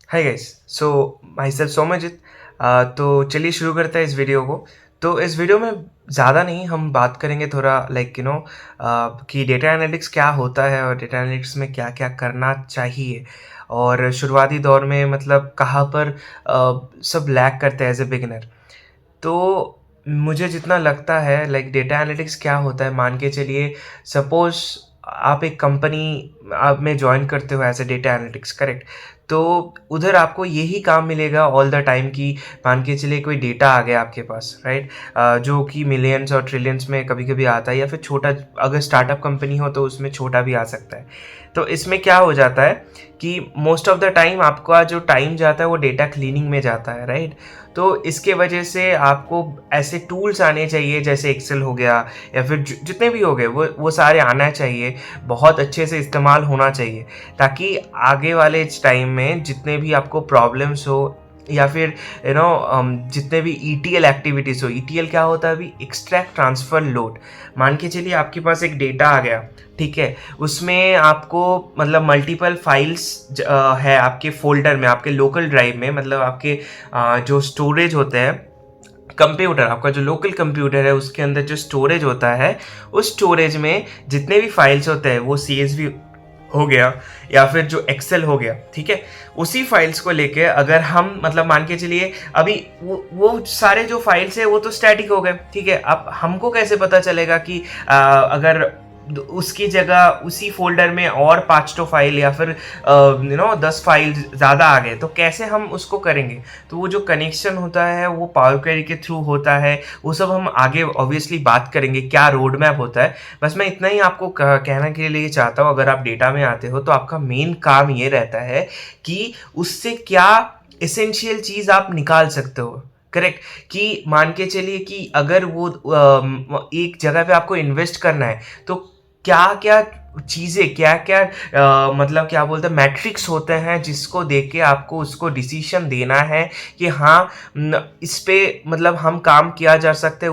Hi guys. So my self सोमजित। तो चलिए शुरू करते हैं इस वीडियो को। तो इस वीडियो में ज़्यादा नहीं, हम बात करेंगे थोड़ा लाइक कि डेटा एनालिटिक्स क्या होता है और डेटा एनालिटिक्स में क्या क्या करना चाहिए, और शुरुआती दौर में मतलब कहाँ पर सब लैग करते हैं एज ए बिगिनर। तो मुझे जितना लगता है लाइक डेटा एनालिटिक्स क्या होता है, मान के चलिए सपोज़ आप एक कंपनी आप में जॉइन करते हो as a data analytics, correct? तो उधर आपको यही काम मिलेगा ऑल द टाइम कि मान के चलिए कोई डेटा आ गया आपके पास, राइट? जो कि मिलियंस और ट्रिलियंस में कभी-कभी आता है, या फिर छोटा, अगर स्टार्टअप कंपनी हो तो उसमें छोटा भी आ सकता है। तो इसमें क्या हो जाता है कि मोस्ट ऑफ द टाइम आपका जो टाइम जाता है वो डेटा क्लीनिंग में जाता है, राइट? तो इसके वजह से आपको ऐसे टूल्स आने चाहिए जैसे एक्सेल हो गया, या फिर जितने भी हो गए वो सारे आना चाहिए, बहुत अच्छे से इस्तेमाल होना चाहिए, ताकि आगे वाले टाइम में जितने भी आपको प्रॉब्लम्स हो, या फिर जितने भी ईटीएल एक्टिविटीज़ हो। ईटीएल क्या होता है? अभी एक्सट्रैक्ट ट्रांसफ़र लोड। मान के चलिए आपके पास एक डेटा आ गया, ठीक है? उसमें आपको मतलब मल्टीपल फाइल्स है आपके फ़ोल्डर में, आपके लोकल ड्राइव में, मतलब आपके जो स्टोरेज होते हैं, कंप्यूटर, आपका जो लोकल कंप्यूटर है उसके अंदर जो स्टोरेज होता है, उस स्टोरेज में जितने भी फाइल्स होते हैं, वो सीएसवी हो गया या फिर जो एक्सेल हो गया, ठीक है? उसी फाइल्स को लेके अगर हम मतलब मान के चलिए अभी वो सारे जो फाइल्स है वो तो स्टैटिक हो गए, ठीक है? अब हमको कैसे पता चलेगा कि अगर उसकी जगह उसी फ़ोल्डर में और 5 तो फाइल या फिर 10 फाइल ज़्यादा आ गए, तो कैसे हम उसको करेंगे? तो वो जो कनेक्शन होता है वो पावर क्वेरी के थ्रू होता है, वो सब हम आगे ऑब्वियसली बात करेंगे, क्या रोड मैप होता है। बस मैं इतना ही आपको कहना के लिए चाहता हूँ, अगर आप डेटा में आते हो तो आपका मेन काम ये रहता है कि उससे क्या एसेंशियल चीज़ आप निकाल सकते हो, करेक्ट? कि मान के चलिए कि अगर वो एक जगह पे आपको इन्वेस्ट करना है, तो क्या-क्या चीज़ें, क्या-क्या मतलब क्या बोलते हैं, मैट्रिक्स होते हैं जिसको देख के आपको उसको डिसीजन देना है कि हाँ, इस पे मतलब हम काम किया जा सकता है।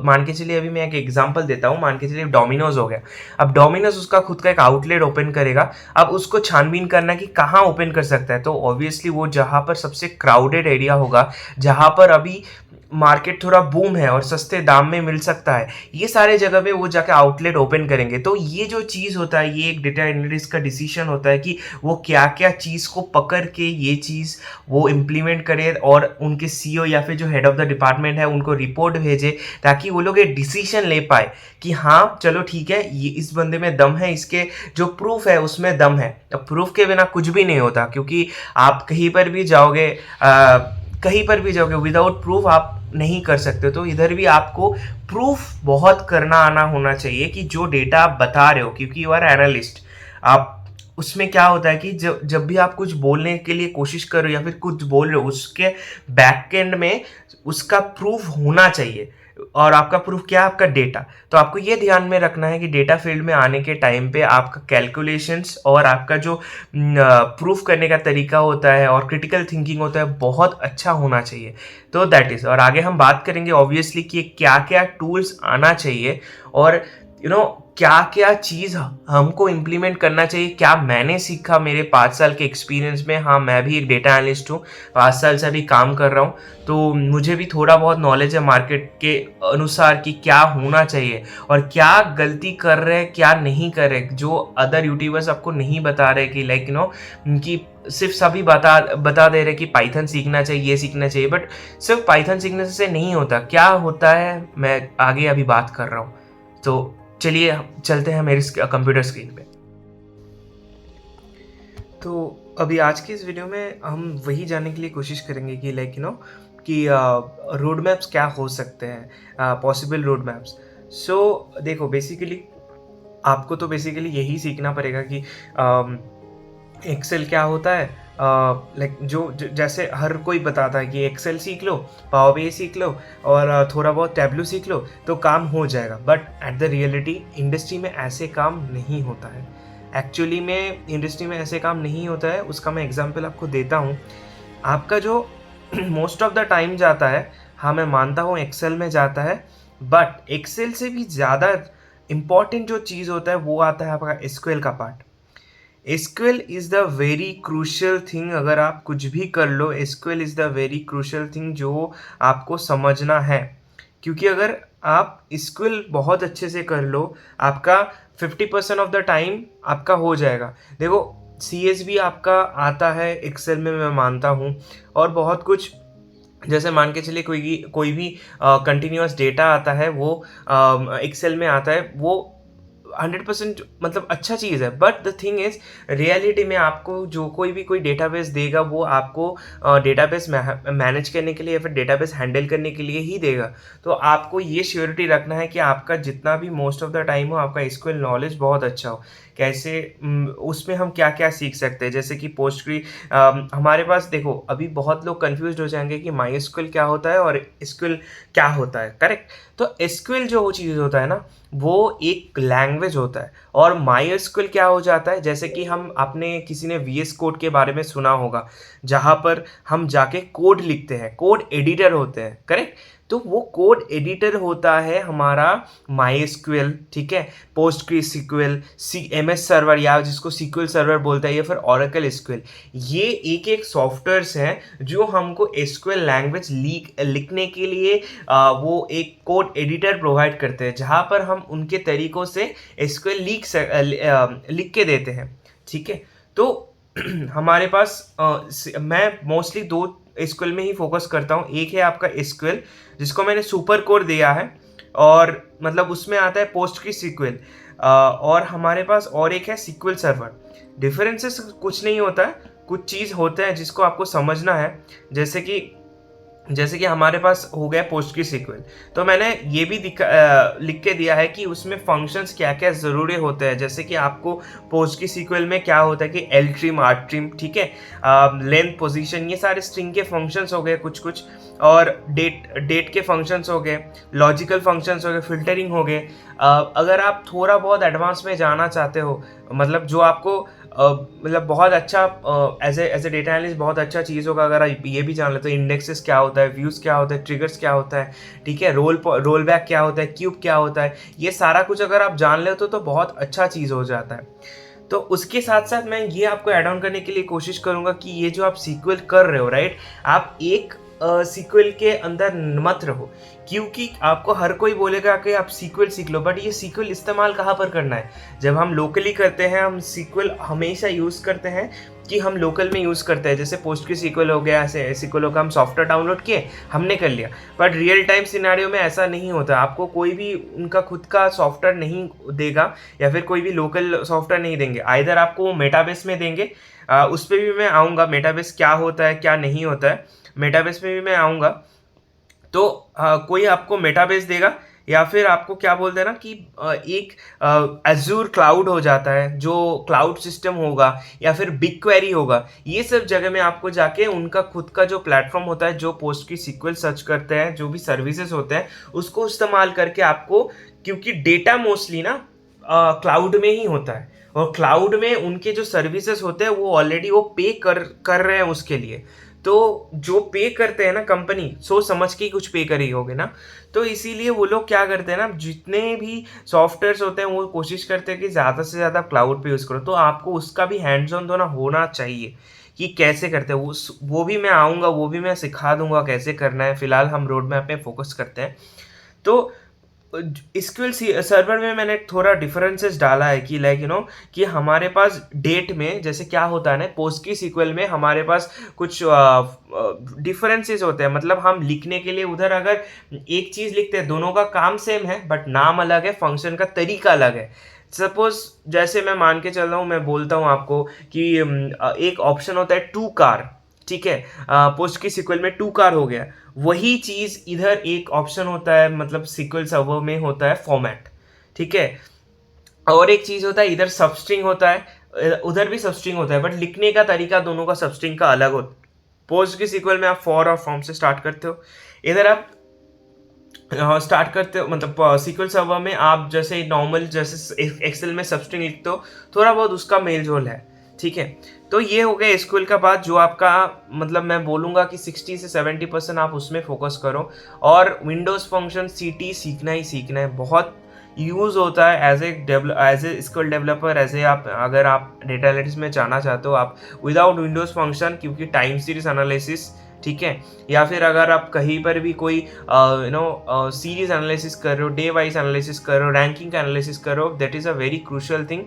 मान के चलिए अभी मैं एक एग्जांपल देता हूँ, मान के चलिए डोमिनोज हो गया। अब डोमिनोज उसका खुद का एक आउटलेट ओपन करेगा, अब उसको छानबीन करना है कि कहाँ ओपन कर सकता है, तो ऑब्वियसली वो जहाँ पर सबसे क्राउडेड एरिया होगा, जहाँ पर अभी मार्केट थोड़ा बूम है और सस्ते दाम में मिल सकता है, ये सारे जगह पे वो जाके आउटलेट ओपन करेंगे। तो ये जो चीज़ होता है, ये एक डेटा एनालिस्ट का डिसीजन होता है कि वो क्या-क्या चीज़ को पकड़ के ये चीज़ वो इम्प्लीमेंट करे, और उनके सीईओ या फिर जो हेड ऑफ द डिपार्टमेंट है उनको रिपोर्ट भेजे, ताकि वो लोग एक डिसीजन ले पाए कि हाँ, चलो ठीक है, ये इस बंदे में दम है, इसके जो प्रूफ है उसमें दम है। अब प्रूफ के बिना कुछ भी नहीं होता, क्योंकि आप कहीं पर भी जाओगे विदाउट प्रूफ आप नहीं कर सकते। तो इधर भी आपको प्रूफ बहुत करना आना होना चाहिए कि जो डेटा आप बता रहे हो, क्योंकि यू आर एनालिस्ट। आप उसमें क्या होता है कि जब जब भी आप कुछ बोलने के लिए कोशिश कर रहे हो या फिर कुछ बोल रहे हो, उसके बैक एंड में उसका प्रूफ होना चाहिए। और आपका प्रूफ क्या है? आपका डेटा। तो आपको ये ध्यान में रखना है कि डेटा फील्ड में आने के टाइम पे आपका कैलकुलेशंस और आपका जो प्रूफ करने का तरीका होता है और क्रिटिकल थिंकिंग होता है, बहुत अच्छा होना चाहिए। तो दैट इज़, और आगे हम बात करेंगे ऑब्वियसली कि क्या-क्या टूल्स आना चाहिए, और क्या-क्या चीज़ हमको इम्प्लीमेंट करना चाहिए। क्या मैंने सीखा मेरे 5 साल के एक्सपीरियंस में, हाँ, मैं भी एक डेटा एनालिस्ट हूँ, 5 साल से अभी काम कर रहा हूँ, तो मुझे भी थोड़ा बहुत नॉलेज है मार्केट के अनुसार कि क्या होना चाहिए और क्या गलती कर रहे हैं, क्या नहीं कर रहे, जो अदर यूट्यूबर्स आपको नहीं बता रहे कि कि सिर्फ सभी बता दे रहे कि पाइथन सीखना चाहिए, ये सीखना चाहिए, बट सिर्फ पाइथन सीखने से नहीं होता। क्या होता है मैं आगे अभी बात कर रहा हूँ। तो चलिए चलते हैं मेरी कंप्यूटर स्क्रीन पे। तो अभी आज की इस वीडियो में हम वही जानने के लिए कोशिश करेंगे कि कि रोड मैप्स क्या हो सकते हैं, पॉसिबल रोड मैप्स। सो देखो, बेसिकली आपको तो बेसिकली यही सीखना पड़ेगा कि एक्सेल क्या होता है। लाइक जैसे हर कोई बताता है कि एक्सेल सीख लो, पावर बीआई सीख लो, और थोड़ा बहुत टैबलू सीख लो तो काम हो जाएगा। But at the reality industry में ऐसे काम नहीं होता है। एक्चुअली में इंडस्ट्री में ऐसे काम नहीं होता है। उसका मैं एग्जांपल आपको देता हूँ। आपका जो मोस्ट ऑफ द टाइम जाता है, हाँ मैं मानता हूँ एक्सेल में जाता है, बट एक्सेल से भी ज़्यादा इम्पॉर्टेंट जो चीज़ होता है वो आता है आपका एसक्यूएल का part. SQL is the very crucial thing. अगर आप कुछ भी कर लो, SQL is the very crucial thing जो आपको समझना है, क्योंकि अगर आप एसक्यूएल बहुत अच्छे से कर लो, आपका 50% ऑफ द टाइम आपका हो जाएगा। देखो, सीएसवी आपका आता है एक्सेल में, मैं मानता हूँ, और बहुत कुछ, जैसे मान के चलिए कोई भी कंटिन्यूअस डेटा आता है, वो एक्सेल में आता है, वो 100% मतलब अच्छा चीज़ है। But the thing is, reality में आपको जो कोई डेटाबेस देगा, वो आपको डेटाबेस मैनेज करने के लिए या फिर डेटाबेस हैंडल करने के लिए ही देगा। तो आपको ये श्योरिटी रखना है कि आपका जितना भी मोस्ट ऑफ द टाइम हो, आपका एसक्यूएल नॉलेज बहुत अच्छा हो। कैसे उसमें हम क्या क्या सीख सकते हैं, जैसे कि पोस्टग्री, हमारे पास देखो, अभी बहुत लोग कंफ्यूज हो जाएंगे कि माई एसक्यूएल क्या होता है और एसक्यूएल क्या होता है, करेक्ट। तो एसक्यूएल जो चीज़ होता है ना, वो एक लैंग्वेज होता है, और माई एसक्यूएल क्या हो जाता है, जैसे कि हम, आपने किसी ने वीएस कोड के बारे में सुना होगा, जहाँ पर हम जाके कोड लिखते हैं, कोड एडिटर होते हैं, करेक्ट। तो वो कोड एडिटर होता है हमारा माई एसक्यूएल, ठीक है, पोस्टग्री सीक्वल, एमएस सर्वर, या जिसको सीक्वल सर्वर बोलता है, या फिर ओरेकल एसक्यूएल। ये एक एक सॉफ्टवेयर्स हैं जो हमको एसक्यूएल लैंग्वेज लिखने के लिए वो एक कोड एडिटर प्रोवाइड करते हैं, जहाँ पर हम उनके तरीकों से एसक्यूएल लिख के देते हैं, ठीक है। तो हमारे पास मैं मोस्टली दो एसक्यूएल में ही फोकस करता हूँ। एक है आपका एसक्यूएल, जिसको मैंने सुपर कोर दिया है, और मतलब उसमें आता है पोस्टग्री सीक्वल, और हमारे पास और एक है सीक्वल सर्वर। डिफरेंसेस कुछ नहीं होता है, कुछ चीज़ होते हैं जिसको आपको समझना है। जैसे कि हमारे पास हो गया पोस्टग्री सीक्वल, तो मैंने ये भी लिख के दिया है कि उसमें फंक्शंस क्या क्या ज़रूरी होते हैं। जैसे कि आपको पोस्टग्री सीक्वल में क्या होता है कि एल ट्रिम, आर ट्रिम, ठीक है, लेंथ, पोजीशन, ये सारे स्ट्रिंग के फंक्शंस हो गए कुछ कुछ, और डेट के फंक्शंस हो गए, लॉजिकल फंक्शंस हो गए, फिल्टरिंग हो गए। अगर आप थोड़ा बहुत एडवांस में जाना चाहते हो, मतलब जो आपको मतलब बहुत अच्छा एज ए डेटा एनालिस्ट बहुत अच्छा चीज़ होगा अगर आप ये भी जान लेते हो, इंडेक्सेस क्या होता है, व्यूज़ क्या होता है, ट्रिगर्स क्या होता है, ठीक है, रोल बैक क्या होता है, क्यूब क्या होता है, ये सारा कुछ अगर आप जान लेते हो तो बहुत अच्छा चीज़ हो जाता है। तो उसके साथ साथ मैं ये आपको ऐड ऑन करने के लिए कोशिश करूंगा कि ये जो आप सीक्वल कर रहे हो, राइट, आप एक सीक्वल के अंदर मत रहो, क्योंकि आपको हर कोई बोलेगा कि आप सीक्वल सीख लो, बट ये सीक्वल इस्तेमाल कहाँ पर करना है। जब हम लोकली करते हैं, हम सीक्वल हमेशा यूज़ करते हैं कि हम लोकल में यूज़ करते हैं। जैसे पोस्टग्री सीक्वल हो गया, ऐसे सीक्वलों का हम सॉफ्टवेयर डाउनलोड किए, हमने कर लिया। बट रियल टाइम सिनेरियो में ऐसा नहीं होता, आपको कोई भी उनका खुद का सॉफ्टवेयर नहीं देगा, या फिर कोई भी लोकल सॉफ्टवेयर नहीं देंगे, आइदर आपको वो मेटाबेस में देंगे। उस पर भी मैं आऊँगा, मेटाबेस क्या होता है क्या नहीं होता है, मेटाबेस में भी मैं आऊँगा। तो कोई आपको मेटाबेस देगा, या फिर आपको क्या बोलते हैं ना कि एक एजूर क्लाउड हो जाता है, जो क्लाउड सिस्टम होगा, या फिर बिग क्वेरी होगा। ये सब जगह में आपको जाके उनका खुद का जो प्लेटफॉर्म होता है, जो पोस्ट की सीक्वल सर्च करते हैं, जो भी सर्विसेज होते हैं, उसको इस्तेमाल करके आपको, क्योंकि डेटा मोस्टली ना क्लाउड में ही होता है, और क्लाउड में उनके जो सर्विसेज होते हैं वो ऑलरेडी वो पे कर रहे हैं उसके लिए। तो जो पे करते हैं ना कंपनी, सोच समझ के ही कुछ पे करी होगे ना, तो इसीलिए वो लोग क्या करते हैं ना, जितने भी सॉफ्टवेयर्स होते हैं वो कोशिश करते हैं कि ज़्यादा से ज़्यादा क्लाउड पे यूज़ करो। तो आपको उसका भी हैंड्स ऑन होना चाहिए कि कैसे करते हैं वो भी मैं आऊँगा, वो भी मैं सिखा दूंगा कैसे करना है। फिलहाल हम रोड मैप में फोकस करते हैं। तो एसक्यूएल सर्वर में मैंने थोड़ा डिफरेंसेस डाला है कि लाइक कि हमारे पास डेट में जैसे क्या होता है ना, पोस्टग्री सीक्वल में हमारे पास कुछ डिफरेंसेस होते हैं। मतलब हम लिखने के लिए उधर अगर एक चीज़ लिखते हैं, दोनों का काम सेम है बट नाम अलग है, फंक्शन का तरीका अलग है। सपोज जैसे मैं मान के चल रहा हूँ, मैं बोलता हूँ आपको कि एक ऑप्शन होता है टू कार, ठीक है, पोस्ट की सीक्वल में टू कार हो गया। वही चीज़ इधर एक ऑप्शन होता है, मतलब सीक्वल सर्वर में होता है फॉर्मेट, ठीक है, और एक चीज़ होता है इधर सबस्ट्रिंग होता है, उधर भी सबस्ट्रिंग होता है, बट लिखने का तरीका दोनों का सबस्ट्रिंग का अलग होता है। पोस्ट की सीक्वल में आप फॉर और फ्रॉम से स्टार्ट करते हो, इधर आप स्टार्ट करते हो, मतलब सीक्वल सर्वर में आप जैसे नॉर्मल जैसे एक्सेल में सबस्ट्रिंग लिखते हो, थोड़ा बहुत उसका मेल जोल है, ठीक है। तो ये हो गया एसक्यूएल का बात, जो आपका मतलब मैं बोलूँगा कि 60 से 70% आप उसमें फोकस करो, और विंडोज़ फंक्शन सीटी सीखना ही सीखना है। बहुत यूज़ होता है एज ए स्किल डेवलपर, ऐसे आप अगर आप डेटा एनालिटिक्स में जाना चाहते हो आप विदाउट विंडोज़ फंक्शन, क्योंकि टाइम सीरीज एनालिसिस, ठीक है, या फिर अगर आप कहीं पर भी कोई सीरीज एनालिसिस कर रहे हो, डे वाइज एनालिसिस कर रहे हो, रैंकिंग का एनालिसिस कर रहे हो, that is a very crucial thing,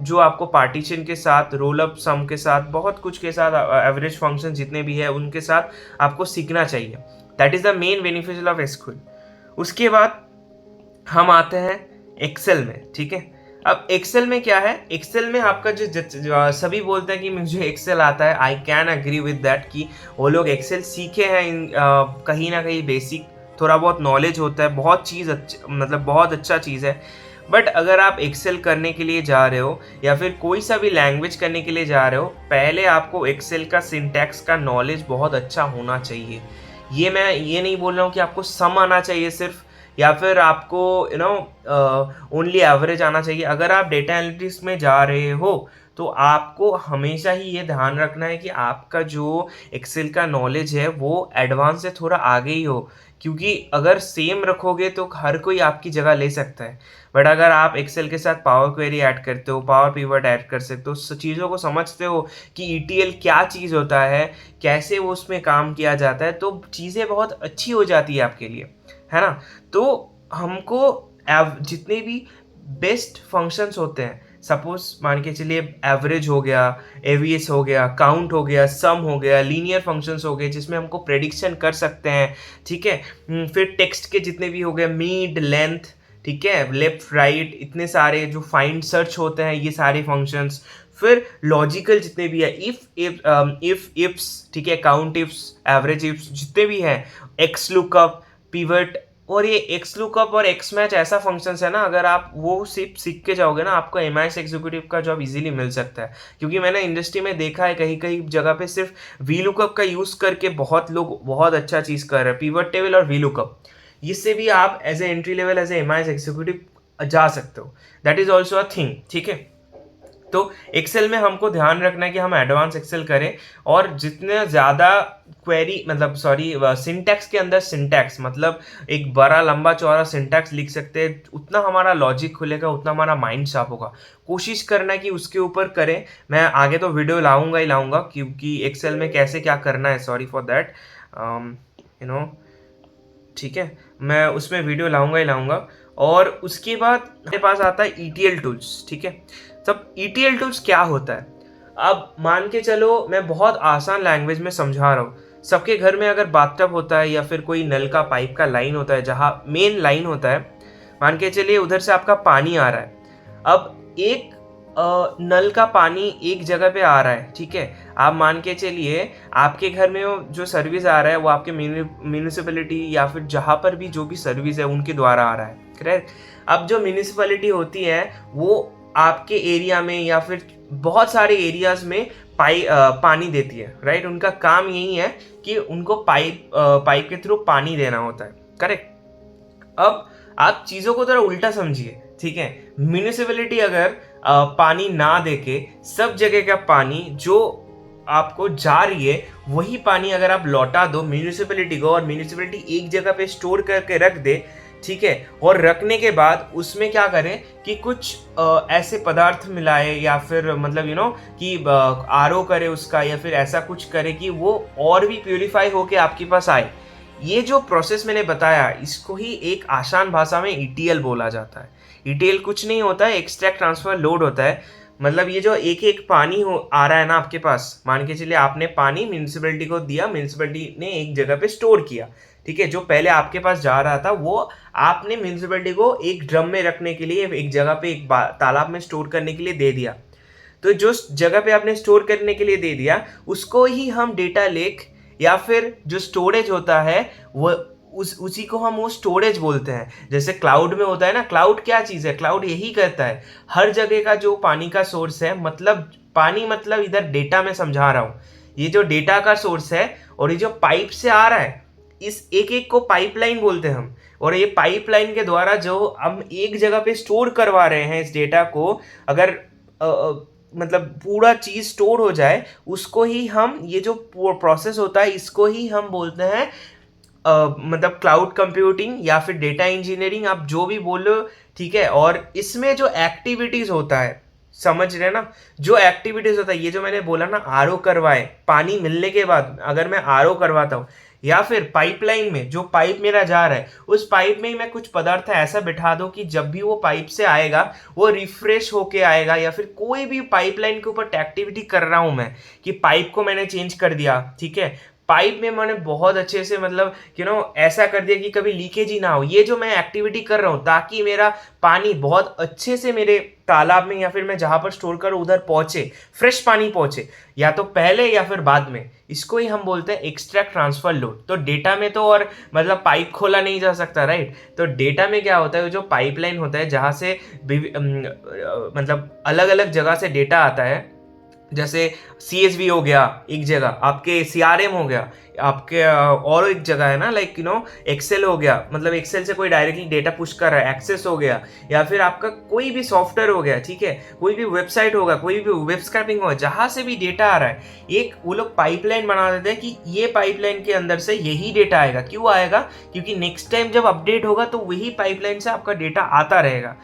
जो आपको पार्टीशन के साथ, रोल अप सम के साथ, बहुत कुछ के साथ, एवरेज फंक्शन जितने भी है उनके साथ आपको सीखना चाहिए। That is the main beneficial of SQL. उसके बाद हम आते हैं एक्सेल में, ठीक है। अब एक्सेल में क्या है, एक्सेल में आपका जो सभी बोलते हैं कि मुझे एक्सेल आता है, I can agree with that कि वो लोग एक्सेल सीखे हैं कहीं ना कहीं बेसिक थोड़ा बहुत नॉलेज होता है, बहुत चीज़ मतलब बहुत अच्छा चीज़ है। बट अगर आप एक्सेल करने के लिए जा रहे हो या फिर कोई सा भी लैंग्वेज करने के लिए जा रहे हो, पहले आपको एक्सेल का सिंटैक्स का नॉलेज बहुत अच्छा होना चाहिए। ये मैं ये नहीं बोल रहा हूँ कि आपको सम आना चाहिए सिर्फ, या फिर आपको ओनली एवरेज आना चाहिए। अगर आप डेटा एनालिटिक्स में जा रहे हो तो आपको हमेशा ही ये ध्यान रखना है कि आपका जो एक्सेल का नॉलेज है वो एडवांस से थोड़ा आगे ही हो, क्योंकि अगर सेम रखोगे तो हर कोई आपकी जगह ले सकता है। बट अगर आप एक्सेल के साथ पावर क्वेरी ऐड करते हो, पावर पिवट ऐड कर सकते हो, चीज़ों को समझते हो कि ईटीएल क्या चीज़ होता है, कैसे वो उसमें काम किया जाता है, तो चीज़ें बहुत अच्छी हो जाती है आपके लिए, है ना। तो हमको जितने भी बेस्ट फंक्शंस होते हैं, सपोज मान के चलिए एवरेज हो गया, एवीएस हो गया, काउंट हो गया, सम हो गया, लीनियर फंक्शंस हो गए जिसमें हमको प्रेडिक्शन कर सकते हैं, ठीक है। फिर टेक्स्ट के जितने भी हो गए, मीड, लेंथ, ठीक है, लेफ्ट राइट, इतने सारे जो फाइंड सर्च होते हैं, ये सारे फंक्शंस। फिर लॉजिकल जितने भी है, इफ इफ्स, ठीक है, काउंट इफ्स, एवरेज इफ्स, जितने भी हैं, एक्स लुकअप, पिवट, और ये एक्स लुकअप और एक्स मैच ऐसा फंक्शंस है ना, अगर आप वो सिर्फ सीख के जाओगे ना, आपको एमआईएस एग्जीक्यूटिव का जॉब इजीली मिल सकता है। क्योंकि मैंने इंडस्ट्री में देखा है कहीं कहीं जगह पे सिर्फ वी लुकअप का यूज करके बहुत लोग बहुत अच्छा चीज कर रहे हैं, पिवट टेबल और वी लुकअप, इससे भी आप as a entry level, as an MIS executive जा सकते हो। That is also a thing, ठीक है। तो एक्सेल में हमको ध्यान रखना है कि हम एडवांस एक्सेल करें, और जितने ज़्यादा क्वेरी मतलब सॉरी सिंटैक्स के अंदर सिंटैक्स मतलब एक बड़ा लंबा चौड़ा सिंटैक्स लिख सकते हैं, उतना हमारा लॉजिक खुलेगा, उतना हमारा माइंड शार्प होगा। कोशिश करना है कि उसके ऊपर करें। मैं आगे तो वीडियो लाऊंगा ही लाऊंगा, क्योंकि एक्सेल में कैसे क्या करना है, sorry for that, you know, ठीक है, मैं उसमें वीडियो लाऊंगा ही लाऊंगा। और उसके बाद मेरे पास आता है ईटीएल टूल्स, ठीक है। तब ईटीएल टूल्स क्या होता है, अब मान के चलो मैं बहुत आसान लैंग्वेज में समझा रहा हूँ। सबके घर में अगर बाथटब होता है या फिर कोई नल का पाइप का लाइन होता है, जहाँ मेन लाइन होता है, मान के चलिए उधर से आपका पानी आ रहा है। अब एक नल का पानी एक जगह पे आ रहा है, ठीक है। आप मान के चलिए आपके घर में जो सर्विस आ रहा है वो आपके म्यूनिसिपैलिटी या फिर जहाँ पर भी जो भी सर्विस है उनके द्वारा आ रहा है, करेक्ट। अब जो म्यूनिसिपैलिटी होती है वो आपके एरिया में या फिर बहुत सारे एरियाज में पानी देती है, राइट। उनका काम यही है कि उनको पाइप के थ्रू पानी देना होता है, करेक्ट। अब आप चीज़ों को थोड़ा उल्टा समझिए, ठीक है। म्यूनिसिपैलिटी अगर पानी ना देके सब जगह का पानी जो आपको जा रही है वही पानी अगर आप लौटा दो म्यूनिसिपैलिटी को, और म्यूनिसिपैलिटी एक जगह पे स्टोर करके रख दे, ठीक है, और रखने के बाद उसमें क्या करें कि कुछ ऐसे पदार्थ मिलाए, या फिर मतलब कि आरओ करे उसका, या फिर ऐसा कुछ करे कि वो और भी प्यूरिफाई होके आपके पास आए। ये जो प्रोसेस मैंने बताया इसको ही एक आसान भाषा में ईटीएल बोला जाता है। ईटीएल कुछ नहीं होता है, एक्सट्रैक्ट ट्रांसफर लोड होता है। मतलब ये जो एक एक पानी आ रहा है ना आपके पास, मान के चलिए आपने पानी म्यूनिसिपैलिटी को दिया, म्यूनिसिपैलिटी ने एक जगह पे स्टोर किया, ठीक है। जो पहले आपके पास जा रहा था वो आपने म्यूनिसिपैलिटी को एक ड्रम में रखने के लिए, एक जगह पे एक तालाब में स्टोर करने के लिए दे दिया। तो जो जगह पे आपने स्टोर करने के लिए दे दिया उसको ही हम डेटा लेक या फिर जो स्टोरेज होता है वो उसी को हम वो स्टोरेज बोलते हैं। जैसे क्लाउड में होता है ना, क्लाउड क्या चीज़ है, क्लाउड यही करता है, हर जगह का जो पानी का सोर्स है, मतलब पानी मतलब इधर डेटा में समझा रहा हूँ, ये जो डेटा का सोर्स है और ये जो पाइप से आ रहा है, इस एक एक को पाइपलाइन बोलते हैं हम। और ये पाइपलाइन के द्वारा जो हम एक जगह पे स्टोर करवा रहे हैं इस डेटा को, अगर मतलब पूरा चीज स्टोर हो जाए, उसको ही हम, ये जो प्रोसेस होता है इसको ही हम बोलते हैं मतलब क्लाउड कंप्यूटिंग या फिर डेटा इंजीनियरिंग, आप जो भी बोलो, ठीक है। और इसमें जो एक्टिविटीज होता है, समझ रहे हैं ना, जो एक्टिविटीज होता है, ये जो मैंने बोला ना, आरओ करवाए, पानी मिलने के बाद अगर मैं आरओ करवाता हूँ, या फिर पाइपलाइन में जो पाइप मेरा जा रहा है, उस पाइप में ही मैं कुछ पदार्थ ऐसा बिठा दूं कि जब भी वो पाइप से आएगा वो रिफ्रेश होके आएगा। या फिर कोई भी पाइपलाइन के ऊपर एक्टिविटी कर रहा हूं मैं, कि पाइप को मैंने चेंज कर दिया, ठीक है, पाइप में मैंने बहुत अच्छे से मतलब ऐसा कर दिया कि कभी लीकेज ही ना हो, ये जो मैं एक्टिविटी कर रहा हूँ, ताकि मेरा पानी बहुत अच्छे से मेरे तालाब में या फिर मैं जहां पर स्टोर कर उधर पहुंचे, फ्रेश पानी पहुंचे, या तो पहले या फिर बाद में। इसको ही हम बोलते हैं एक्सट्रैक्ट ट्रांसफर लोड। तो डेटा में तो और मतलब पाइप खोला नहीं जा सकता, राइट। तो डेटा में क्या होता है, जो पाइपलाइन होता है जहां से मतलब अलग अलग जगह से डेटा आता है, जैसे CSV हो गया एक जगह, आपके CRM हो गया आपके, और एक जगह है ना, लाइक एक्सेल हो गया, मतलब एक्सेल से कोई डायरेक्टली डेटा पुश कर रहा है, एक्सेस हो गया, या फिर आपका कोई भी सॉफ्टवेयर हो गया, ठीक है, कोई भी वेबसाइट होगा, कोई भी वेब स्क्रैपिंग होगा, जहां से भी डेटा आ रहा है, एक वो लोग पाइपलाइन बना देते हैं कि ये पाइपलाइन के अंदर से यही डेटा आएगा। क्यों आएगा? क्योंकि नेक्स्ट टाइम जब अपडेट होगा तो वही पाइपलाइन से आपका डेटा आता रहेगा।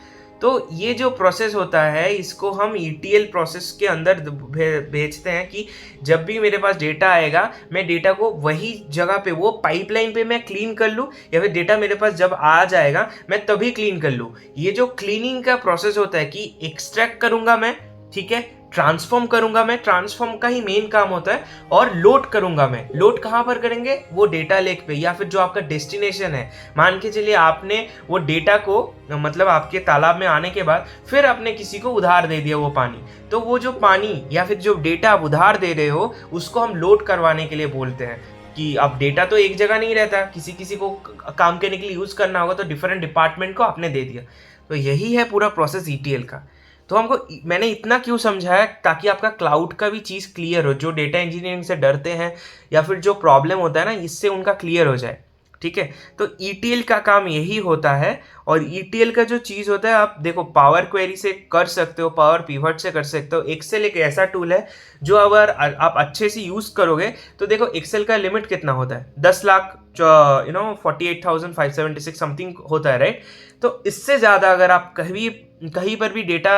तो ये जो प्रोसेस होता है, इसको हम ETL प्रोसेस के अंदर भेजते हैं, कि जब भी मेरे पास डेटा आएगा, मैं डेटा को वही जगह पे, वो पाइपलाइन पे मैं क्लीन कर लूँ, या फिर डेटा मेरे पास जब आ जाएगा मैं तभी क्लीन कर लूँ। ये जो क्लीनिंग का प्रोसेस होता है, कि एक्सट्रैक्ट करूंगा मैं, ठीक है, ट्रांसफॉर्म करूंगा मैं, ट्रांसफॉर्म का ही मेन काम होता है, और लोड करूंगा मैं। लोड कहां पर करेंगे? वो डेटा लेक पे, या फिर जो आपका डेस्टिनेशन है। मान के चलिए आपने वो डेटा को, मतलब आपके तालाब में आने के बाद फिर आपने किसी को उधार दे दिया वो पानी, तो वो जो पानी या फिर जो डेटा आप उधार दे रहे हो, उसको हम लोड करवाने के लिए बोलते हैं। कि अब डेटा तो एक जगह नहीं रहता, किसी किसी को काम करने के लिए यूज करना होगा, तो डिफरेंट डिपार्टमेंट को आपने दे दिया। तो यही है पूरा प्रोसेस ETL का। तो मैंने इतना क्यों समझाया, ताकि आपका क्लाउड का भी चीज़ क्लियर हो, जो डेटा इंजीनियरिंग से डरते हैं या फिर जो प्रॉब्लम होता है ना, इससे उनका क्लियर हो जाए, ठीक है। तो ETL का काम यही होता है। और ETL का जो चीज़ होता है, आप देखो, पावर क्वेरी से कर सकते हो, पावर पिवट से कर सकते हो। एक्सेल एक ऐसा टूल है जो अगर आप अच्छे से यूज़ करोगे, तो देखो एक्सेल का लिमिट कितना होता है, 10 लाख 48,576 समथिंग होता है, राइट। तो इससे ज़्यादा अगर आप कहीं पर भी डेटा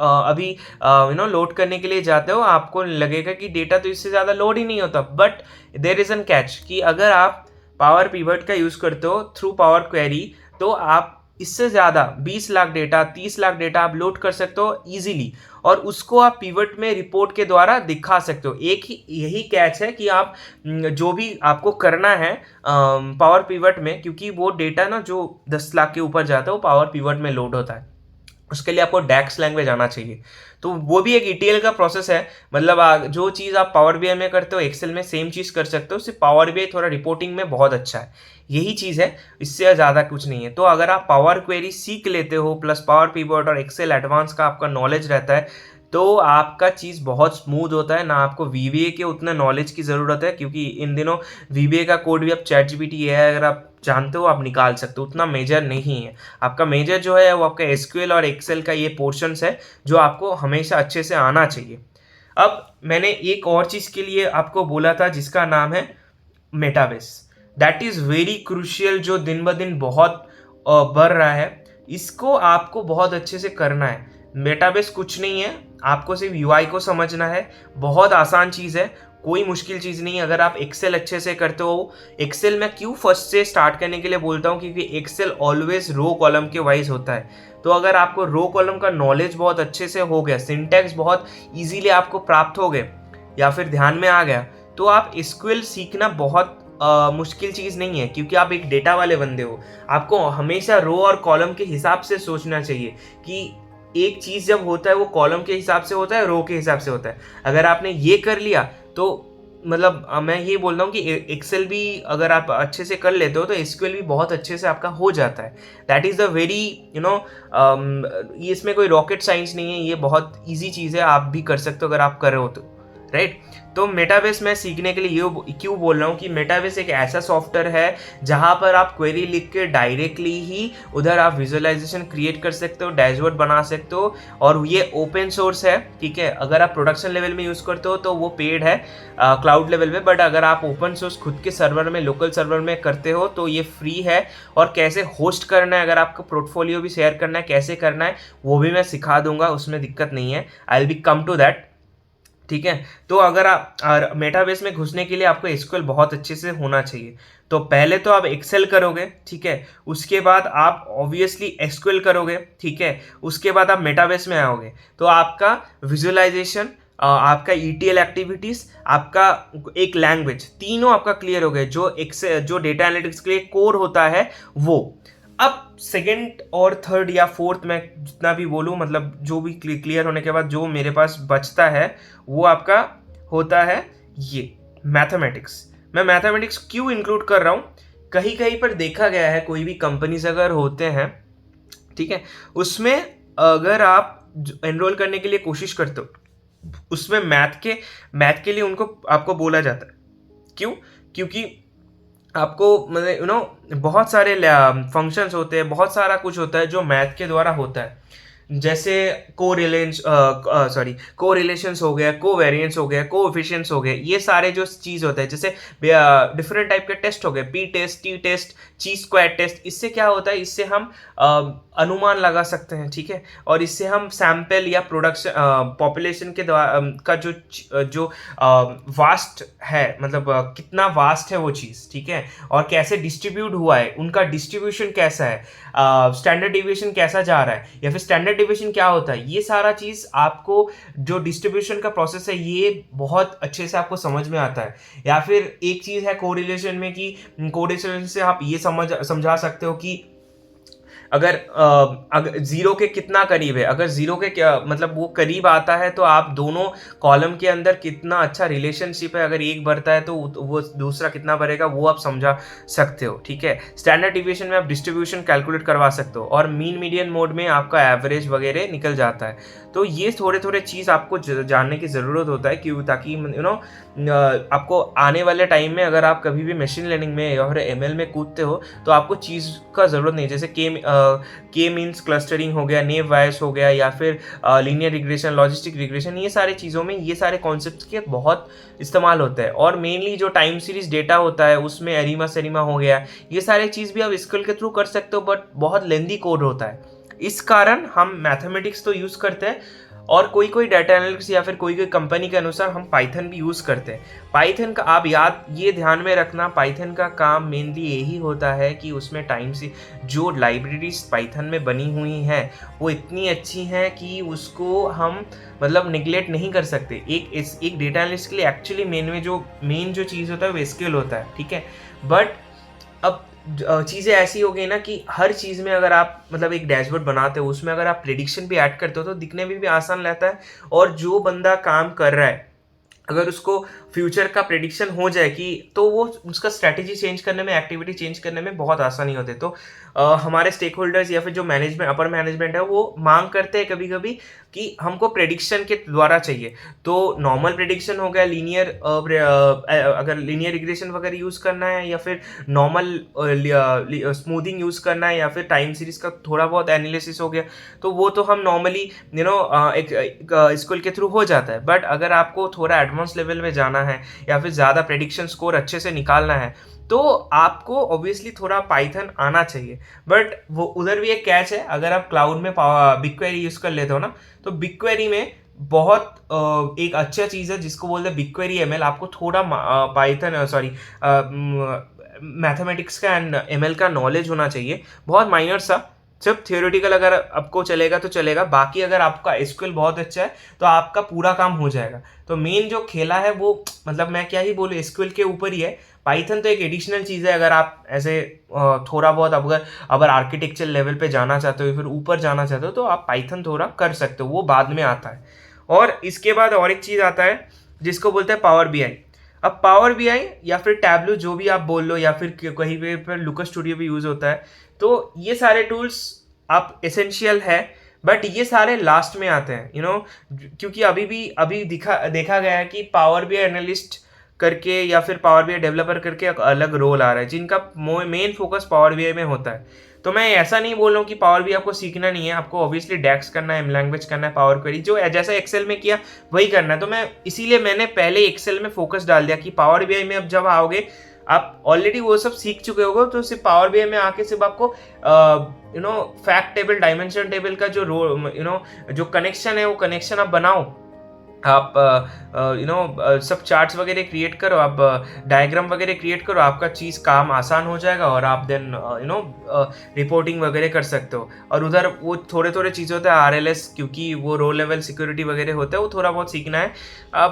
अभी लोड करने के लिए जाते हो, आपको लगेगा कि डेटा तो इससे ज़्यादा लोड ही नहीं होता। But there is an catch, कि अगर आप पावर पिवट का यूज़ करते हो थ्रू पावर क्वेरी, तो आप इससे ज़्यादा 20 लाख डेटा, 30 लाख डेटा आप लोड कर सकते हो इजीली, और उसको आप पिवट में रिपोर्ट के द्वारा दिखा सकते हो। एक ही यही कैच है कि आप जो भी आपको करना है पावर पिवट में, क्योंकि वो डेटा ना जो 10 लाख के ऊपर जाता है वो पावर पिवट में लोड होता है, उसके लिए आपको डैक्स लैंग्वेज आना चाहिए। तो वो भी एक ETL का प्रोसेस है। मतलब जो चीज़ आप पावर BI में करते हो, एक्सेल में सेम चीज़ कर सकते हो, सिर्फ पावर BI थोड़ा रिपोर्टिंग में बहुत अच्छा है, यही चीज़ है, इससे ज़्यादा कुछ नहीं है। तो अगर आप पावर क्वेरी सीख लेते हो, प्लस पावर पिवट और एक्सेल एडवांस का आपका नॉलेज रहता है, तो आपका चीज़ बहुत स्मूथ होता है। ना आपको VBA के उतना नॉलेज की ज़रूरत है, क्योंकि इन दिनों VBA का कोड भी आप ChatGPT है, अगर आप जानते हो आप निकाल सकते हो, उतना मेजर नहीं है। आपका मेजर जो है वो आपका SQL और एक्सेल का ये पोर्शंस है, जो आपको हमेशा अच्छे से आना चाहिए। अब मैंने एक और चीज़ के लिए आपको बोला था, जिसका नाम है मेटाबेस। दैट इज़ वेरी क्रूशियल, जो दिन ब दिन बहुत बढ़ रहा है। इसको आपको बहुत अच्छे से करना है। मेटाबेस कुछ नहीं है, आपको सिर्फ UI को समझना है, बहुत आसान चीज़ है, कोई मुश्किल चीज़ नहीं है। अगर आप एक्सेल अच्छे से करते हो, एक्सेल में क्यों फर्स्ट से स्टार्ट करने के लिए बोलता हूँ, क्योंकि एक्सेल ऑलवेज रो कॉलम के वाइज होता है। तो अगर आपको रो कॉलम का नॉलेज बहुत अच्छे से हो गया, सिंटैक्स बहुत इजीली आपको प्राप्त हो गए या फिर ध्यान में आ गया, तो आप SQL सीखना बहुत मुश्किल चीज़ नहीं है, क्योंकि आप एक डेटा वाले बंदे हो। आपको हमेशा रो और कॉलम के हिसाब से सोचना चाहिए, कि एक चीज़ जब होता है वो कॉलम के हिसाब से होता है, रो के हिसाब से होता है। अगर आपने ये कर लिया, तो मतलब मैं ये बोल रहा हूँ कि एक्सेल भी अगर आप अच्छे से कर लेते हो, तो SQL भी बहुत अच्छे से आपका हो जाता है। दैट इज़ द वेरी ये इसमें कोई रॉकेट साइंस नहीं है, ये बहुत ईजी चीज़ है, आप भी कर सकते हो अगर आप कर रहे हो तो, राइट। तो मेटाबेस मैं सीखने के लिए ये क्यों बोल रहा हूँ कि मेटाबेस एक ऐसा सॉफ्टवेयर है जहाँ पर आप क्वेरी लिख के डायरेक्टली ही उधर आप विजुअलाइजेशन क्रिएट कर सकते हो, डैशबोर्ड बना सकते हो, और ये ओपन सोर्स है, ठीक है। अगर आप प्रोडक्शन लेवल में यूज़ करते हो तो वो पेड है क्लाउड लेवल में, बट अगर आप ओपन सोर्स खुद के सर्वर में, लोकल सर्वर में करते हो तो ये फ्री है। और कैसे होस्ट करना है, अगर आपको पोर्टफोलियो भी शेयर करना है, कैसे करना है वो भी मैं सिखा दूंगा, उसमें दिक्कत नहीं है। I will be come to that, ठीक है। तो अगर आप मेटाबेस में घुसने के लिए आपको एसक्यूएल बहुत अच्छे से होना चाहिए। तो पहले तो आप एक्सेल करोगे, ठीक है, उसके बाद आप ऑब्वियसली एसक्यूएल करोगे, ठीक है, उसके बाद आप मेटाबेस में आओगे तो आपका विजुअलाइजेशन, आपका ईटीएल एक्टिविटीज, आपका एक लैंग्वेज, तीनों आपका क्लियर हो गए। जो डेटा एनालिटिक्स के लिए कोर होता है वो। अब सेकंड और थर्ड या फोर्थ मैं जितना भी बोलूँ, मतलब जो भी क्लियर होने के बाद जो मेरे पास बचता है वो आपका होता है ये मैथमेटिक्स। मैं मैथमेटिक्स क्यों इंक्लूड कर रहा हूँ, कहीं कहीं पर देखा गया है, कोई भी कंपनीज अगर होते हैं, ठीक है, उसमें अगर आप एनरोल करने के लिए कोशिश करते हो, उसमें मैथ के लिए उनको आपको बोला जाता है। क्यों? क्योंकि आपको मतलब बहुत सारे फंक्शंस होते हैं, बहुत सारा कुछ होता है जो मैथ के द्वारा होता है। जैसे कोरिलेशंस हो गया, कोवेरिएंस हो गया, कोएफिशिएंट्स हो गए, ये सारे जो चीज़ होते हैं। जैसे डिफरेंट टाइप के टेस्ट हो गए, पी टेस्ट, टी टेस्ट, ची स्क्वायर टेस्ट। इससे क्या होता है, इससे हम अनुमान लगा सकते हैं, ठीक है, और इससे हम सैंपल या प्रोडक्शन पॉपुलेशन के द्वारा का जो वास्ट है, मतलब कितना वास्ट है वो चीज़, ठीक है, और कैसे डिस्ट्रीब्यूट हुआ है, उनका डिस्ट्रीब्यूशन कैसा है, स्टैंडर्ड डिविएशन कैसा जा रहा है, या फिर स्टैंडर्ड डिविएशन क्या होता है, ये सारा चीज़ आपको जो डिस्ट्रीब्यूशन का प्रोसेस है ये बहुत अच्छे से आपको समझ में आता है। या फिर एक चीज़ है कोरिलेशन में, कि कोरिलेशन से आप ये समझा सकते हो कि अगर जीरो के कितना करीब है, अगर जीरो के क्या मतलब वो करीब आता है तो आप दोनों कॉलम के अंदर कितना अच्छा रिलेशनशिप है, अगर एक बढ़ता है तो वो दूसरा कितना बढ़ेगा वो आप समझा सकते हो, ठीक है। स्टैंडर्ड डिविएशन में आप डिस्ट्रीब्यूशन कैलकुलेट करवा सकते हो, और मीन मीडियन मोड में आपका एवरेज वगैरह निकल जाता है। तो ये थोड़े थोड़े चीज़ आपको जानने की ज़रूरत होता है, क्यों, ताकि आपको आने वाले टाइम में अगर आप कभी भी मशीन लर्निंग में या फिर एमएल में कूदते हो तो आपको चीज़ का ज़रूरत नहीं। जैसे के मीन्स क्लस्टरिंग हो गया, नेव बायस हो गया, या फिर लीनियर रिग्रेशन, लॉजिस्टिक रिग्रेशन, ये सारे चीज़ों में ये सारे कॉन्सेप्ट्स के बहुत इस्तेमाल होता है। और मेनली जो टाइम सीरीज डेटा होता है उसमें एरिमा सेरिमा हो गया, ये सारे चीज़ भी आप स्किल के थ्रू कर सकते हो, बट बहुत लेंदी कोड होता है। इस कारण हम मैथमेटिक्स तो यूज़ करते हैं, और कोई कोई डाटा एनालिटिक्स या फिर कोई कोई कंपनी के अनुसार हम पाइथन भी यूज़ करते हैं। पाइथन का आप ये ध्यान में रखना, पाइथन का काम मेनली यही होता है कि उसमें टाइम से जो लाइब्रेरीज पाइथन में बनी हुई हैं वो इतनी अच्छी हैं कि उसको हम मतलब निगलेक्ट नहीं कर सकते। एक डेटा एनालिस्ट के लिए एक्चुअली मेन जो चीज़ होता है वो एसक्यूएल होता है, ठीक है। बट अब चीज़ें ऐसी हो गई ना कि हर चीज़ में अगर आप मतलब एक डैशबोर्ड बनाते हो, उसमें अगर आप प्रेडिक्शन भी ऐड करते हो तो दिखने में भी आसान रहता है। और जो बंदा काम कर रहा है, अगर उसको फ्यूचर का प्रेडिक्शन हो जाए कि तो वो उसका स्ट्रैटेजी चेंज करने में, एक्टिविटी चेंज करने में बहुत आसानी होती है। तो हमारे स्टेक होल्डर्स या फिर जो मैनेजमेंट, अपर मैनेजमेंट है, वो मांग करते हैं कभी कभी कि हमको प्रेडिक्शन के द्वारा चाहिए। तो नॉर्मल प्रेडिक्शन हो गया, लीनियर अगर लीनियर रिग्रेशन वगैरह यूज़ करना है, या फिर नॉर्मल स्मूथिंग यूज़ करना है, या फिर टाइम सीरीज का थोड़ा बहुत एनालिसिस हो गया, तो वो तो हम नॉर्मली एक स्कूल के थ्रू हो जाता है। बट अगर आपको थोड़ा एडवांस लेवल में जाना है या फिर ज़्यादा प्रेडिक्शन स्कोर अच्छे से निकालना है तो आपको ऑब्वियसली थोड़ा पाइथन आना चाहिए। बट वो उधर भी एक कैच है, अगर आप क्लाउड में बिगक्वेरी यूज़ कर लेते हो ना, तो बिगक्वेरी में बहुत एक अच्छा चीज़ है जिसको बोलते हैं बिगक्वेरी एमएल। आपको थोड़ा पाइथन मैथमेटिक्स का एंड एमएल का नॉलेज होना चाहिए, बहुत माइनर सा। सिर्फ थियोरेटिकल अगर आपको चलेगा तो चलेगा, बाकी अगर आपका एसक्यूएल बहुत अच्छा है तो आपका पूरा काम हो जाएगा। तो मेन जो खेला है वो मतलब मैं क्या ही बोलूँ, एसक्यूएल के ऊपर ही है। पाइथन तो एक एडिशनल चीज़ है, अगर आप ऐसे थोड़ा बहुत अगर आर्किटेक्चर लेवल पे जाना चाहते हो, फिर ऊपर जाना चाहते हो, तो आप पाइथन थोड़ा कर सकते हो, वो बाद में आता है। और इसके बाद और एक चीज़ आता है जिसको बोलते हैं पावर बीआई। अब पावर बीआई या फिर टैबलू जो भी आप बोल लो, या फिर कहीं पे पर लुका स्टूडियो भी यूज़ होता है। तो ये सारे टूल्स आप एसेंशियल है, बट ये सारे लास्ट में आते हैं, क्योंकि अभी देखा गया है कि पावर बी एनालिस्ट करके या फिर पावर बी डेवलपर करके एक अलग रोल आ रहा है जिनका मेन फोकस पावर बी में होता है। तो मैं ऐसा नहीं बोल रहा हूँ कि पावर बी आपको सीखना नहीं है, आपको ऑब्वियसली डैक्स करना है, लैंग्वेज करना है, पावर क्वेरी जो जैसा एक्सेल में किया वही करना है। तो मैं इसीलिए मैंने पहले एक्सेल में फोकस डाल दिया कि पावर बी में अब जब आओगे आप ऑलरेडी वो सब सीख चुके होगे, तो सिर्फ पावर बी में आके सिर्फ आपको फैक्ट टेबल, डायमेंशन टेबल का जो जो कनेक्शन है वो कनेक्शन आप बनाओ, आप सब चार्ट्स वगैरह क्रिएट करो, आप डायग्राम वगैरह क्रिएट करो, आपका चीज़ काम आसान हो जाएगा और आप देन रिपोर्टिंग वगैरह कर सकते हो। और उधर वो थोड़े थोड़े चीज़ें होते हैं RLS, क्योंकि वो रो लेवल सिक्योरिटी वगैरह होता है, वो थोड़ा बहुत सीखना है,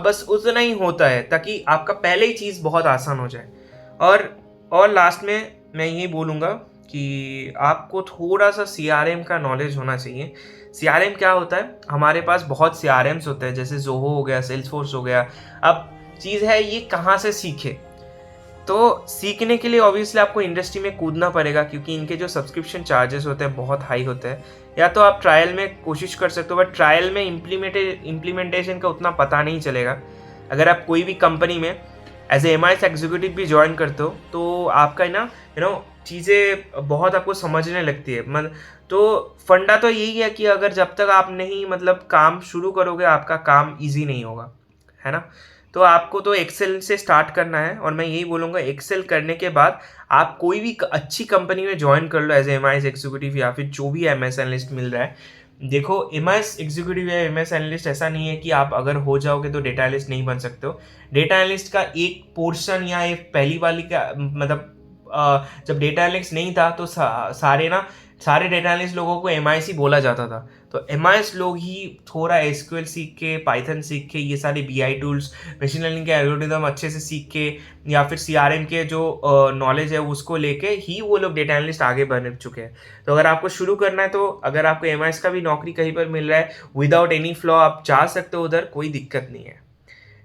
बस उतना ही होता है ताकि आपका पहले ही चीज़ बहुत आसान हो जाए। और लास्ट में मैं यही बोलूँगा कि आपको थोड़ा सा CRM का नॉलेज होना चाहिए। CRM क्या होता है, हमारे पास बहुत CRMs होते हैं, जैसे ज़ोहो हो गया, सेल्सफोर्स हो गया। अब चीज़ है ये कहाँ से सीखे, तो सीखने के लिए ऑब्वियसली आपको इंडस्ट्री में कूदना पड़ेगा, क्योंकि इनके जो सब्सक्रिप्शन चार्जेस होते हैं बहुत हाई होते हैं। या तो आप ट्रायल में कोशिश कर सकते हो, बट ट्रायल में इम्प्लीमेंटेशन का उतना पता नहीं चलेगा। अगर आप कोई भी कंपनी में एज ए MIS एग्जीक्यूटिव भी ज्वाइन करते हो तो आपका चीज़ें बहुत आपको समझने लगती है। तो फंडा तो यही है कि अगर जब तक आप नहीं काम शुरू करोगे आपका काम इजी नहीं होगा, है ना। तो आपको तो एक्सेल से स्टार्ट करना है, और मैं यही बोलूँगा एक्सेल करने के बाद आप कोई भी अच्छी कंपनी में ज्वाइन कर लो एज ए MIS एग्जीक्यूटिव या फिर जो भी MS एनालिस्ट मिल रहा है। देखो MIS एग्जीक्यूटिव या MS एनालिस्ट ऐसा नहीं है कि आप अगर हो जाओगे तो डेटा एनालिस्ट नहीं बन सकते हो। डेटा एनालिस्ट का एक पोर्शन या एक पहली वाली का जब डेटा एनालिस्ट नहीं था तो सारे डेटा एनालिस्ट लोगों को MIS ही बोला जाता था। तो MIS लोग ही थोड़ा SQL सीख के, पाइथन सीख के, ये सारे BI टूल्स, मशीन लर्निंग के एल्गोरिदम अच्छे से सीख के, या फिर CRM के जो नॉलेज है उसको लेके ही वो लोग डेटा एनालिस्ट आगे बढ़ चुके हैं। तो अगर आपको शुरू करना है, तो अगर आपको MIS का भी नौकरी कहीं पर मिल रहा है विदाउट एनी फ्लॉ, आप जा सकते हो उधर, कोई दिक्कत नहीं है,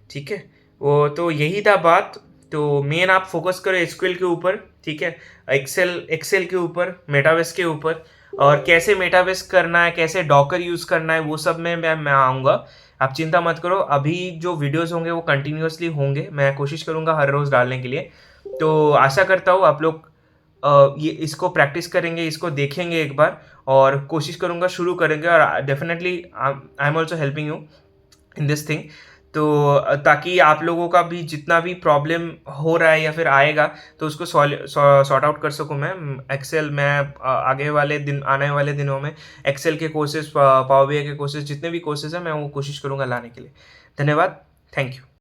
ठीक है। वो तो यही था बात। तो मेन आप फोकस करो SQL के ऊपर, ठीक है, एक्सेल के ऊपर, मेटाबेस के ऊपर, और कैसे मेटाबेस करना है, कैसे डॉकर यूज़ करना है, वो सब में मैं आऊँगा। आप चिंता मत करो, अभी जो वीडियोस होंगे वो कंटिन्यूअसली होंगे, मैं कोशिश करूँगा हर रोज़ डालने के लिए। तो आशा करता हूँ आप लोग ये इसको प्रैक्टिस करेंगे, इसको देखेंगे एक बार, और कोशिश करूँगा शुरू करेंगे, और definitely I am also helping you in this thing. तो ताकि आप लोगों का भी जितना भी प्रॉब्लम हो रहा है या फिर आएगा तो उसको सॉर्ट आउट कर सकूं मैं। एक्सेल मैं आने वाले दिनों में एक्सेल के कोर्सेज, पावर BI के कोर्सेज, जितने भी कोर्सेज हैं मैं वो कोशिश करूंगा लाने के लिए। धन्यवाद, थैंक यू।